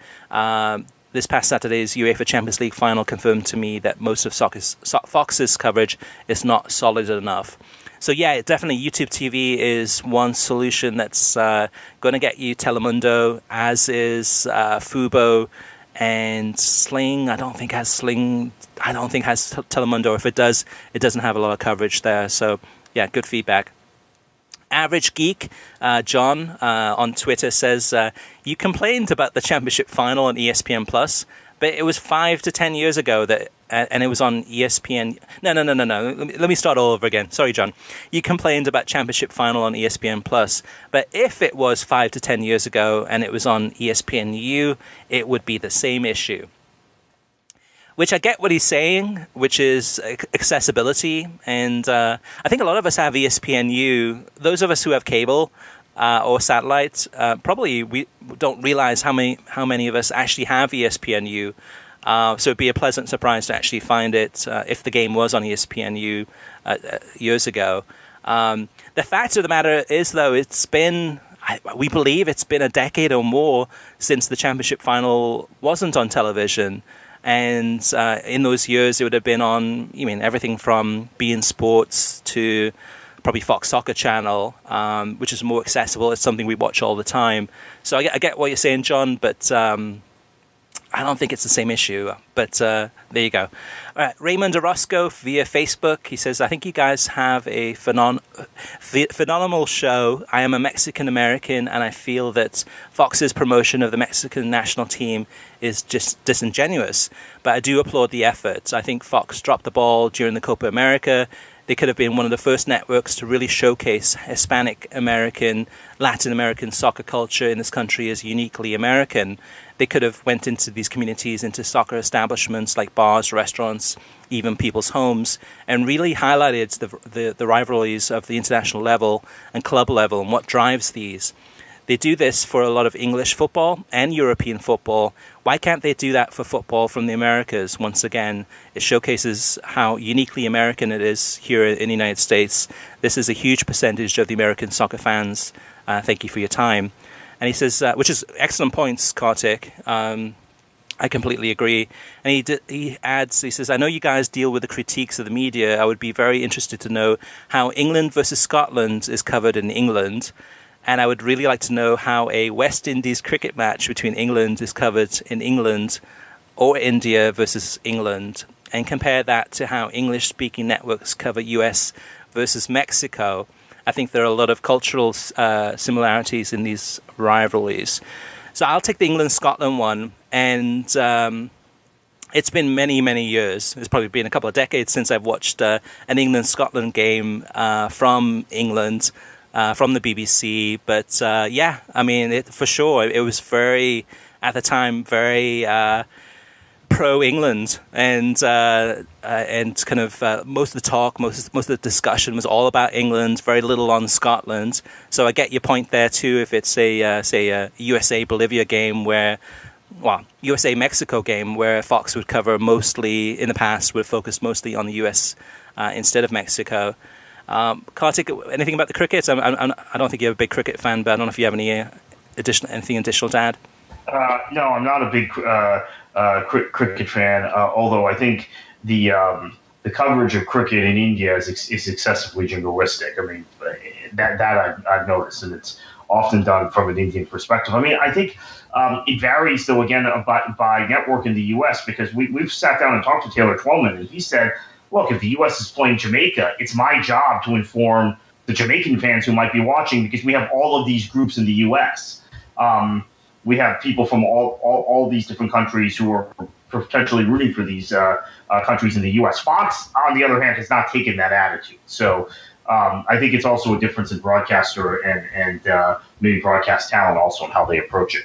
This past Saturday's UEFA Champions League final confirmed to me that most of Fox's coverage is not solid enough. So yeah, definitely YouTube TV is one solution that's going to get you Telemundo, as is Fubo, and Sling. I don't think has Telemundo. If it does, it doesn't have a lot of coverage there. So yeah, good feedback. Average Geek, John, on Twitter says, you complained about the championship final on ESPN Plus, but it was 5 to 10 years ago that, and it was on ESPN. No. Let me start all over again. Sorry, John. You complained about championship final on ESPN Plus, but if it was 5 to 10 years ago and it was on ESPNU, it would be the same issue. Which I get what he's saying, which is accessibility. And I think a lot of us have ESPNU. Those of us who have cable or satellite, probably we don't realize how many of us actually have ESPNU. So it'd be a pleasant surprise to actually find it if the game was on ESPNU years ago. The fact of the matter is, though, we believe it's been a decade or more since the championship final wasn't on television. And in those years, it would have been on, everything from beIN Sports to probably Fox Soccer Channel, which is more accessible. It's something we watch all the time. So I get what you're saying, John, but I don't think it's the same issue. But there you go. All right, Raymond Orozco via Facebook. He says, I think you guys have a phenomenal show. I am a Mexican-American, and I feel that Fox's promotion of the Mexican national team is just disingenuous. But I do applaud the effort. I think Fox dropped the ball during the Copa America. They could have been one of the first networks to really showcase Hispanic American, Latin American soccer culture in this country as uniquely American. They could have went into these communities, into soccer establishments like bars, restaurants, even people's homes, and really highlighted the rivalries of the international level and club level and what drives these. They do this for a lot of English football and European football. Why can't they do that for football from the Americas? Once again, it showcases how uniquely American it is here in the United States. This is a huge percentage of the American soccer fans. Thank you for your time. And he says, which is excellent points, Kartik. I completely agree. And he adds, he says, I know you guys deal with the critiques of the media. I would be very interested to know how England versus Scotland is covered in England. And I would really like to know how a West Indies cricket match between England is covered in England, or India versus England, and compare that to how English-speaking networks cover US versus Mexico. I think there are a lot of cultural similarities in these rivalries. So I'll take the England-Scotland one, and it's been many, many years. It's probably been a couple of decades since I've watched an England-Scotland game from England, from the BBC. But yeah, I mean, for sure, it was very, at the time, very pro-England, and kind of most of the talk, most of the discussion was all about England, very little on Scotland. So I get your point there too. If it's a USA-Bolivia game USA-Mexico game where Fox would cover mostly, in the past, would focus mostly on the US instead of Mexico. Kartik, anything about the cricket? I don't think you're a big cricket fan, but I don't know if you have anything additional to add. No, I'm not a big cricket fan. Although I think the coverage of cricket in India is excessively jingoistic. I mean, that I've noticed, and it's often done from an Indian perspective. I mean, I think it varies, though, again, by network in the U.S., because we've sat down and talked to Taylor Twellman, and he said, look, if the U.S. is playing Jamaica, it's my job to inform the Jamaican fans who might be watching, because we have all of these groups in the U.S. We have people from all these different countries who are potentially rooting for these countries in the U.S. Fox, on the other hand, has not taken that attitude. So I think it's also a difference in broadcaster and maybe broadcast talent also and how they approach it.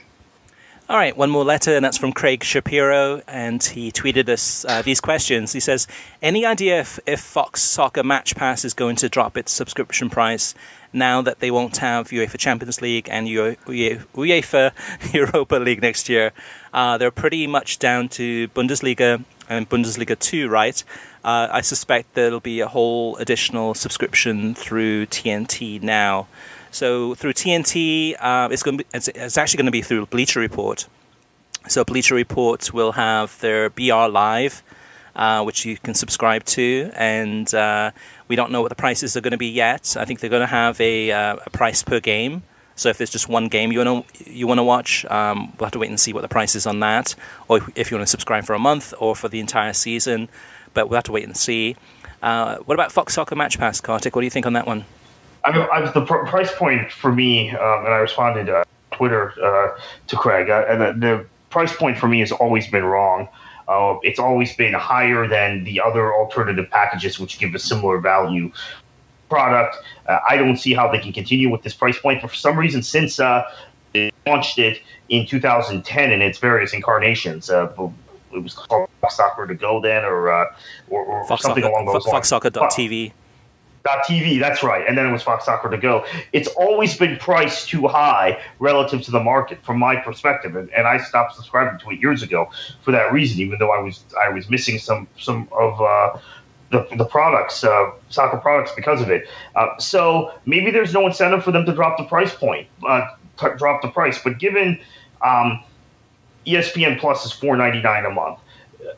All right, one more letter, and that's from Craig Shapiro, and he tweeted us these questions. He says, any idea if Fox Soccer Match Pass is going to drop its subscription price now that they won't have UEFA Champions League and UEFA Europa League next year. They're pretty much down to Bundesliga and Bundesliga 2, right? I suspect there'll be a whole additional subscription through TNT now. So through TNT, it's actually going to be through Bleacher Report. So Bleacher Report will have their BR Live, which you can subscribe to, and we don't know what the prices are going to be yet. I think they're going to have a price per game. So if there's just one game you want to watch, we'll have to wait and see what the price is on that, or if you want to subscribe for a month or for the entire season. But we'll have to wait and see. What about Fox Soccer Match Pass, Kartik? What do you think on that one? The price point for me, and I responded on Twitter to Craig, and the price point for me has always been wrong. It's always been higher than the other alternative packages, which give a similar value product. I don't see how they can continue with this price point. But for some reason, since they launched it in 2010 in its various incarnations, it was called Fox Soccer to Go then, or something along those lines. FoxSoccer.tv. .tv, that's right, and then it was Fox Soccer to Go. It's always been priced too high relative to the market, from my perspective, and I stopped subscribing to it years ago for that reason. Even though I was missing some of the products, soccer products, because of it. So maybe there's no incentive for them to drop the price point, But given ESPN Plus is $4.99 a month.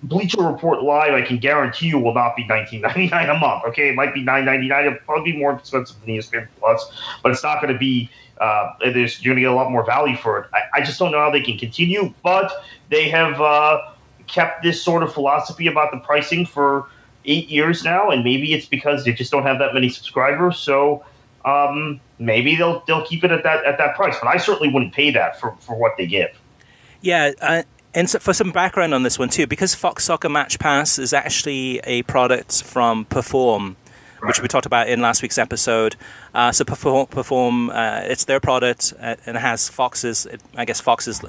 Bleacher Report Live, I can guarantee you, will not be $19.99 a month. Okay, it might be $9.99. It'll probably be more expensive than ESPN Plus, but it's not going to be. You're going to get a lot more value for it. I just don't know how they can continue, but they have kept this sort of philosophy about the pricing for 8 years now, and maybe it's because they just don't have that many subscribers. So maybe they'll keep it at that price. But I certainly wouldn't pay that for what they give. Yeah. And so for some background on this one too, because Fox Soccer Match Pass is actually a product from Perform, which we talked about in last week's episode. So Perform, it's their product, and it has Fox's. I guess Fox's.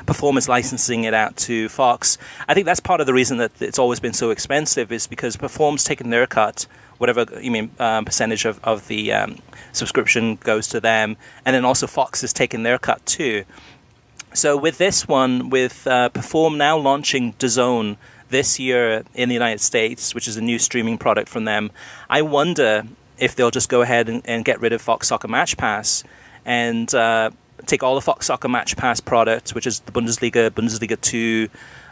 Perform is licensing it out to Fox. I think that's part of the reason that it's always been so expensive, is because Perform's taken their cut, whatever percentage of the subscription goes to them, and then also Fox has taken their cut too. So with this one, with Perform now launching DAZN this year in the United States, which is a new streaming product from them, I wonder if they'll just go ahead and get rid of Fox Soccer Match Pass and take all the Fox Soccer Match Pass products, which is the Bundesliga, Bundesliga 2,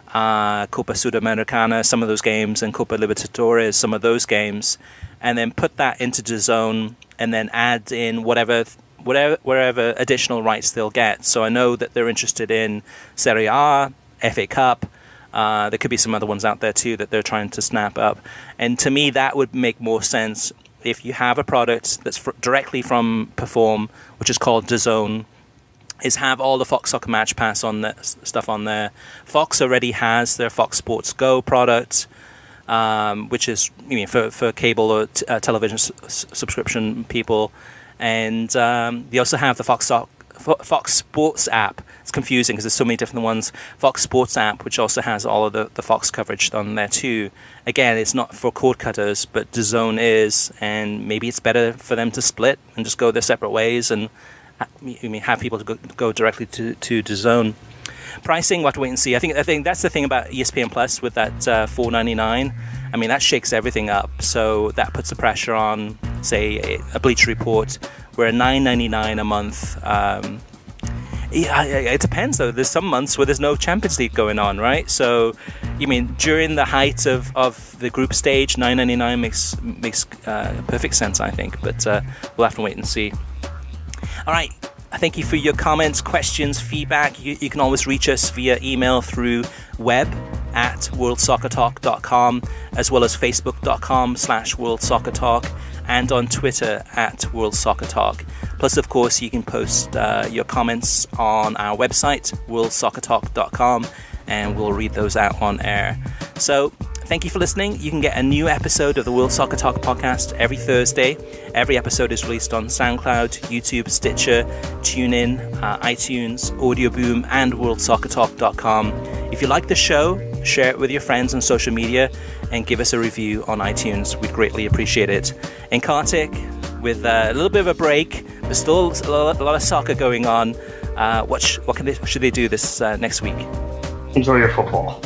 Copa Sudamericana, some of those games, and Copa Libertadores, some of those games, and then put that into DAZN and then add in wherever additional rights they'll get. So I know that they're interested in Serie A, FA Cup. There could be some other ones out there too that they're trying to snap up. And to me, that would make more sense if you have a product that's directly from Perform, which is called DAZN, is have all the Fox Soccer Match Pass on the stuff on there. Fox already has their Fox Sports Go product, which is for cable or television subscription people. And they also have the Fox Sports app. It's confusing because there's so many different ones. Fox Sports app, which also has all of the Fox coverage on there too. Again, it's not for cord cutters, but DAZN is, and maybe it's better for them to split and just go their separate ways and have people to go directly to DAZN. Pricing, we'll have to wait and see. I think that's the thing about ESPN Plus with that $4.99. I mean, that shakes everything up. So that puts the pressure on, say, a Bleacher Report, where $9.99 a month. It depends, though. There's some months where there's no Champions League going on, right? So, during the height of the group stage, $9.99 makes perfect sense, I think. But we'll have to wait and see. All right. Thank you for your comments, questions, feedback. You can always reach us via email through web at worldsoccertalk.com, as well as facebook.com/worldsoccertalk, and on Twitter at worldsoccertalk. Plus, of course, you can post your comments on our website, worldsoccertalk.com, and we'll read those out on air. So thank you for listening. You can get a new episode of the World Soccer Talk podcast every Thursday. Every episode is released on SoundCloud, YouTube, Stitcher, TuneIn, iTunes, Audio Boom, and worldsoccertalk.com. If you like the show, share it with your friends on social media and give us a review on iTunes. We'd greatly appreciate it. And Kartik, with a little bit of a break, but still a lot of soccer going on. What should they do this next week? Enjoy your football.